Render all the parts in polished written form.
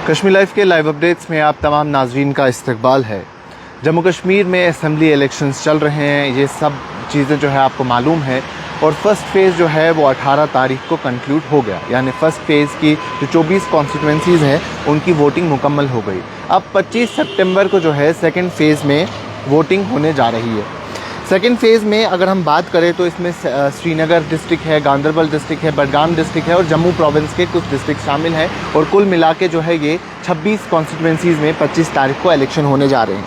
Kashmir live के live updates में आप तमाम नाजरीन का इस्तकबाल है। जम्मू कश्मीर में असम्बली इलेक्शंस चल रहे हैं, ये सब चीज़ें जो है आपको मालूम है। और फर्स्ट फ़ेज़ जो है वो 18 तारीख को कंक्लूड हो गया, यानी फ़र्स्ट फ़ेज़ की जो 24 कॉन्स्टिट्यूंसीज़ हैं उनकी वोटिंग मुकम्मल हो गई। अब 25 सितंबर को जो है सेकेंड फ़ेज़ में वोटिंग होने जा रही है। सेकेंड फ़ेज़ में अगर हम बात करें तो इसमें श्रीनगर डिस्ट्रिक्ट है, गांदरबल डिस्ट्रिक्ट है, बडगाम डिस्ट्रिक्ट है और जम्मू प्रोविंस के कुछ डिस्ट्रिक्ट शामिल हैं। और कुल मिला के जो है ये 26 कॉन्स्टिट्यूंसीज़ में 25 तारीख को इलेक्शन होने जा रहे हैं।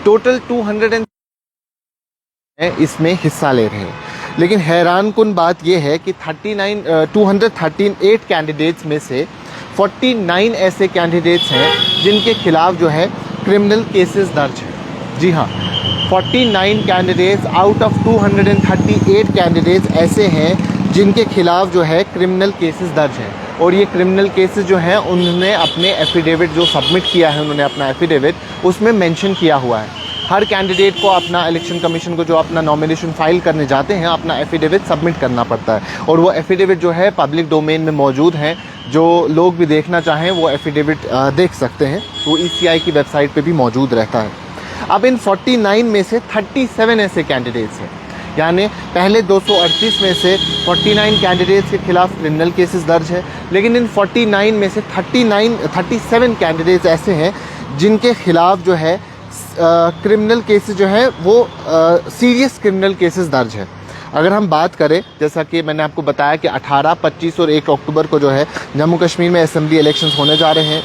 टोटल 200 इसमें हिस्सा ले रहे हैं। लेकिन हैरान कुन बात यह है कि 238 कैंडिडेट्स में से 49 ऐसे कैंडिडेट्स हैं जिनके खिलाफ जो है क्रिमिनल केसेस दर्ज हैं। जी हाँ, 49 कैंडिडेट्स आउट ऑफ 238 कैंडिडेट्स ऐसे हैं जिनके खिलाफ जो है क्रिमिनल केसेस दर्ज हैं। और ये क्रिमिनल केसेस जो हैं उन्होंने अपने एफिडेविट जो सबमिट किया है, उन्होंने अपना एफिडेविट उसमें मेंशन किया हुआ है। हर कैंडिडेट को अपना इलेक्शन कमीशन को जो अपना नॉमिनेशन फाइल करने जाते हैं अपना एफिडेविट सबमिट करना पड़ता है। और वो एफिडेविट जो है पब्लिक डोमेन में मौजूद हैं, जो लोग भी देखना चाहें वो एफिडेविट देख सकते हैं। वो ECI की वेबसाइट पे भी मौजूद रहता है। अब इन 49 में से 37 ऐसे कैंडिडेट्स हैं, यानी पहले 238 में से 49 कैंडिडेट्स के खिलाफ क्रिमिनल केसेस दर्ज है। लेकिन इन 49 में से 37 कैंडिडेट्स ऐसे हैं जिनके खिलाफ जो है क्रिमिनल केसेस जो है वो सीरियस क्रिमिनल केसेस दर्ज है। अगर हम बात करें, जैसा कि मैंने आपको बताया कि 18, 25 और 1 अक्टूबर को जो है जम्मू कश्मीर में असेंबली इलेक्शंस होने जा रहे हैं।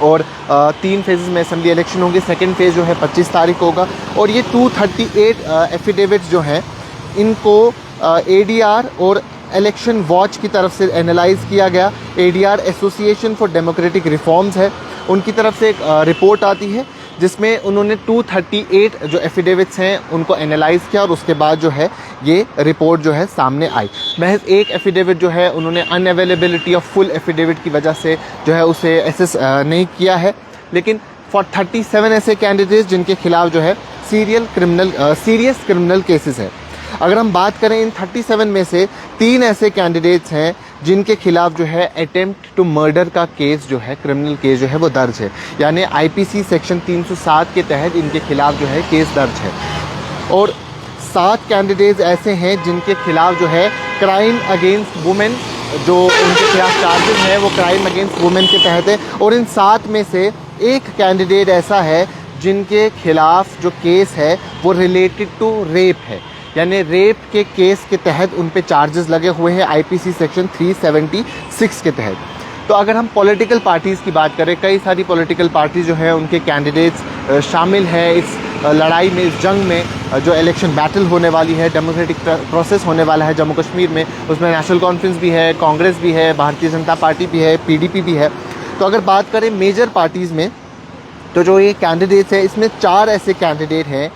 और 3 फेजेस में असेंबली इलेक्शन होंगे। सेकेंड फेज़ जो है 25 तारीख को होगा। और ये 238 एफिडेविट्स जो हैं इनको ADR और इलेक्शन वॉच की तरफ से एनालाइज़ किया गया। ADR association for democratic reforms है, उनकी तरफ से एक रिपोर्ट आती है जिसमें उन्होंने 238 जो एफिडेविट्स हैं उनको एनालाइज़ किया और उसके बाद जो है ये रिपोर्ट जो है सामने आई। महज एक एफिडेविट जो है उन्होंने अनअवेलेबिलिटी ऑफ फुल एफिडेविट की वजह से जो है उसे एसेस नहीं किया है। लेकिन 37 ऐसे कैंडिडेट्स जिनके खिलाफ जो है सीरियस क्रिमिनल केसेस है। अगर हम बात करें इन 37 में से 3 ऐसे कैंडिडेट्स हैं जिनके खिलाफ जो है अटेम्प्ट टू मर्डर का केस जो है क्रिमिनल केस जो है वो दर्ज है, यानी IPC सेक्शन 307 के तहत इनके खिलाफ जो है केस दर्ज है। और 7 कैंडिडेट्स ऐसे हैं जिनके खिलाफ जो है क्राइम अगेंस्ट वुमेन जो उनके खिलाफ चार्जेस हैं वो क्राइम अगेंस्ट वुमेन के तहत है। और इन 7 में से एक कैंडिडेट ऐसा है जिनके खिलाफ जो केस है वो रिलेटेड टू रेप है, यानी रेप के केस के तहत उन पे चार्जेस लगे हुए हैं IPC सेक्शन 376 के तहत। तो अगर हम पॉलिटिकल पार्टीज़ की बात करें, कई सारी पॉलिटिकल पार्टी जो है उनके कैंडिडेट्स शामिल हैं इस लड़ाई में, इस जंग में जो इलेक्शन बैटल होने वाली है, डेमोक्रेटिक प्रोसेस होने वाला है जम्मू कश्मीर में। उसमें नेशनल कॉन्फ्रेंस भी है, कांग्रेस भी है, भारतीय जनता पार्टी भी है, PDP भी है। तो अगर बात करें मेजर पार्टीज़ में तो जो ये कैंडिडेट्स हैं इसमें 4 ऐसे कैंडिडेट हैं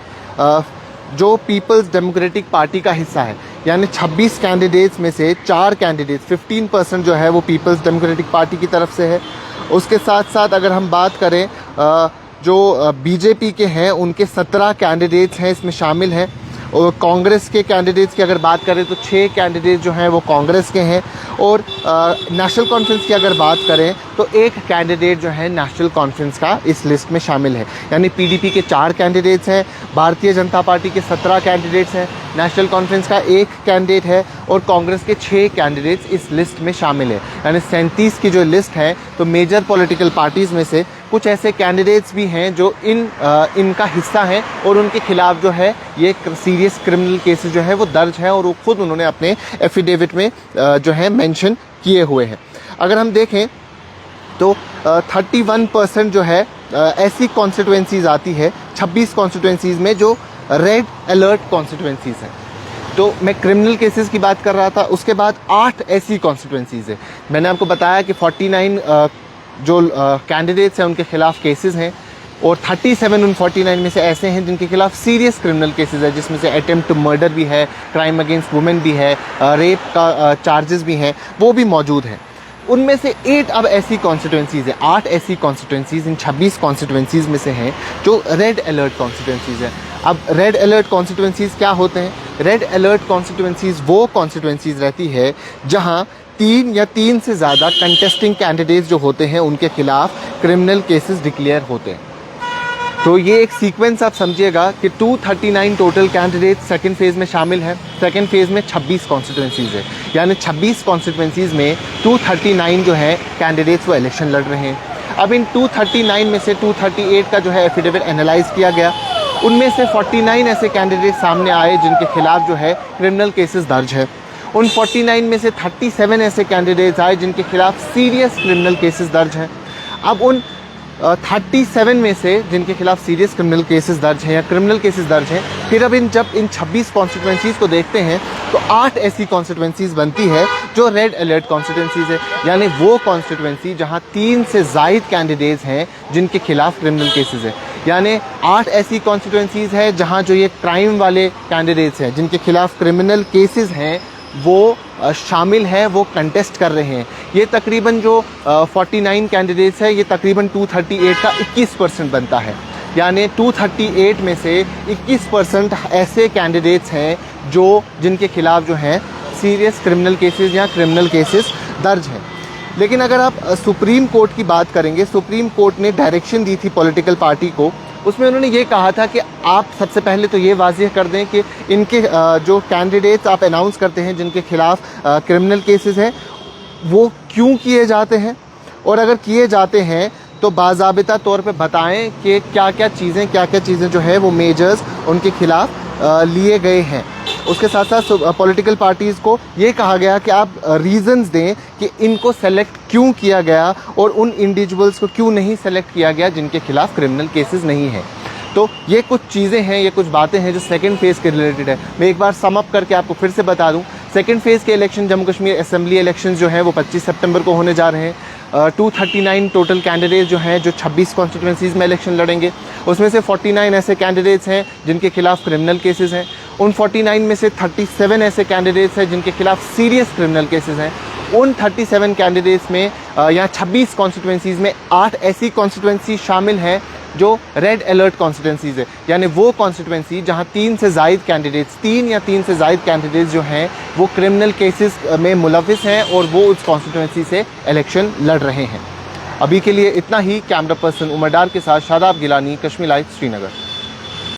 जो पीपल्स डेमोक्रेटिक पार्टी का हिस्सा है, यानी 26 कैंडिडेट्स में से 4 कैंडिडेट्स 15% जो है वो पीपल्स डेमोक्रेटिक पार्टी की तरफ से है। उसके साथ साथ अगर हम बात करें जो BJP के हैं उनके 17 कैंडिडेट्स हैं इसमें शामिल हैं। और कांग्रेस के कैंडिडेट्स की अगर बात करें तो 6 कैंडिडेट जो हैं वो कांग्रेस के हैं। और नेशनल कॉन्फ्रेंस की अगर बात करें तो 1 कैंडिडेट जो है नेशनल कॉन्फ्रेंस का इस लिस्ट में शामिल है, यानी PDP के 4 कैंडिडेट्स हैं, भारतीय जनता पार्टी के 17 कैंडिडेट्स हैं, नेशनल कॉन्फ्रेंस का 1 कैंडिडेट है और कांग्रेस के 6 कैंडिडेट्स इस लिस्ट में शामिल है, यानी 37 की जो लिस्ट है। तो मेजर पॉलिटिकल पार्टीज़ में से कुछ ऐसे कैंडिडेट्स भी हैं जो इनका हिस्सा हैं और उनके खिलाफ जो है ये सीरियस क्रिमिनल केसेस जो है वो दर्ज है और वो खुद उन्होंने अपने एफिडेविट में जो है मेंशन किए हुए हैं। अगर हम देखें तो 31% जो है ऐसी कॉन्स्टिट्यूंसीज़ आती है 26 कॉन्स्टिट्यूंसीज़ में जो रेड अलर्ट कॉन्स्टिट्यूंसीज़ हैं। तो मैं क्रिमिनल केसेस की बात कर रहा था। उसके बाद 8 ऐसी कॉन्स्टिट्यूंसीज़ है। मैंने आपको बताया कि 49 जो कैंडिडेट्स हैं उनके खिलाफ केसेस हैं और 37 उन 49 में से ऐसे हैं जिनके खिलाफ सीरियस क्रिमिनल केसेस है, जिसमें से अटेम्प्ट टू मर्डर भी है, क्राइम अगेंस्ट वुमेन भी है, रेप का चार्जेस भी हैं, वो भी मौजूद हैं। उनमें से 8 अब ऐसी कॉन्स्टिट्यूंसीज़ है, 8 ऐसी कॉन्स्टिट्यूंसीज़ इन 26 कॉन्स्टिट्यूंसीज़ में से हैं जो रेड अलर्ट कॉन्स्टिट्यूंसीज़ हैं। अब रेड अलर्ट कॉन्स्टिट्यूंसीज़ क्या होते हैं? रेड अलर्ट कॉन्स्टिट्यूंसीज़ वो कॉन्स्टिट्यूंसीज़ रहती है जहां 3 या 3 से ज़्यादा कंटेस्टिंग कैंडिडेट्स जो होते हैं उनके खिलाफ क्रिमिनल केसेस डिक्लेयर होते हैं। तो ये एक सीक्वेंस आप समझिएगा कि 239 टोटल कैंडिडेट सेकंड फेज़ में शामिल है। सेकंड फेज़ में 26 कॉन्स्टिट्यूंसीज़ है, यानी 26 कॉन्स्टिट्यूंसीज़ में 239 जो है कैंडिडेट्स वो इलेक्शन लड़ रहे हैं। अब इन 239 में से 238 का जो है एफिडेविट एनालाइज किया गया। उनमें से 49 ऐसे कैंडिडेट सामने आए जिनके खिलाफ जो है क्रिमिनल केसेस दर्ज है। उन 49 में से 37 ऐसे कैंडिडेट्स आए जिनके खिलाफ सीरियस क्रिमिनल केसेस दर्ज हैं। अब उन 37 में से जिनके खिलाफ सीरियस क्रिमिनल केसेस दर्ज हैं या क्रिमिनल केसेस दर्ज हैं, फिर अब जब इन 26 कॉन्स्टिट्यूंसीज़ को देखते हैं तो 8 ऐसी कॉन्स्टिट्यूंसीज़ बनती है जो रेड अलर्ट कॉन्स्टिट्यूंसीज़ है, यानी वो कॉन्स्टिट्यूंसी जहां 3 से ज़ायद कैंडिडेट्स हैं जिनके खिलाफ क्रिमिनल केसेस है। यानी 8 ऐसी कॉन्स्टिट्यूंसीज़ है जहां जो ये क्राइम वाले कैंडिडेट्स हैं जिनके खिलाफ क्रिमिनल केसेस हैं वो शामिल है, वो कंटेस्ट कर रहे हैं। ये तकरीबन जो 49 कैंडिडेट्स है ये तकरीबन 238 का 21% बनता है। यानी 238 में से 21% ऐसे कैंडिडेट्स हैं जिनके खिलाफ जो हैं सीरियस क्रिमिनल केसेस या क्रिमिनल केसेस दर्ज हैं। लेकिन अगर आप सुप्रीम कोर्ट की बात करेंगे, सुप्रीम कोर्ट ने डायरेक्शन दी थी पॉलिटिकल पार्टी को। उसमें उन्होंने ये कहा था कि आप सबसे पहले तो ये वाज़ेह कर दें कि इनके जो कैंडिडेट्स आप अनाउंस करते हैं जिनके खिलाफ क्रिमिनल केसेस हैं वो क्यों किए जाते हैं, और अगर किए जाते हैं तो बाज़ाबिता तौर पे बताएं कि क्या क्या चीज़ें जो है वो मेजर्स उनके खिलाफ लिए गए हैं। उसके साथ साथ पॉलिटिकल पार्टीज़ को ये कहा गया कि आप रीज़न्स दें कि इनको सेलेक्ट क्यों किया गया और उन इंडिविजुअल्स को क्यों नहीं सेलेक्ट किया गया जिनके खिलाफ क्रिमिनल केसेस नहीं हैं। तो ये कुछ चीज़ें हैं, ये कुछ बातें हैं जो सेकंड फेज़ के रिलेटेड है। मैं एक बार सम अप करके आपको फिर से बता दूं, सेकंड फेज़ के election Jammu Kashmir assembly elections जो हैं वो 25 सितंबर को होने जा रहे हैं। 239 टोटल कैंडिडेट्स जो हैं जो 26 कॉन्स्टिट्यूंसीज़ में इलेक्शन लड़ेंगे, उसमें से 49 ऐसे कैंडिडेट्स हैं जिनके खिलाफ क्रिमिनल केसेस हैं। उन 49 में से 37 ऐसे कैंडिडेट्स हैं जिनके खिलाफ सीरियस क्रिमिनल केसेस हैं। उन 37 कैंडिडेट्स में यहाँ 26 कॉन्स्टिट्यूंसीज़ में 8 ऐसी कॉन्स्टिट्यूंसी शामिल हैं जो रेड अलर्ट कॉन्स्टिट्यूंसीज़ है, यानी वो कॉन्स्टिट्यूंसी जहाँ 3 से ज़ायद कैंडिडेट्स जो हैं वो क्रिमिनल केसेस में मुलविस हैं और वो उस कॉन्स्टिट्यूंसी से इलेक्शन लड़ रहे हैं। अभी के लिए इतना ही। कैमरा पर्सन उमर डार के साथ शादाब गिलानी, कश्मीर लाइव, श्रीनगर।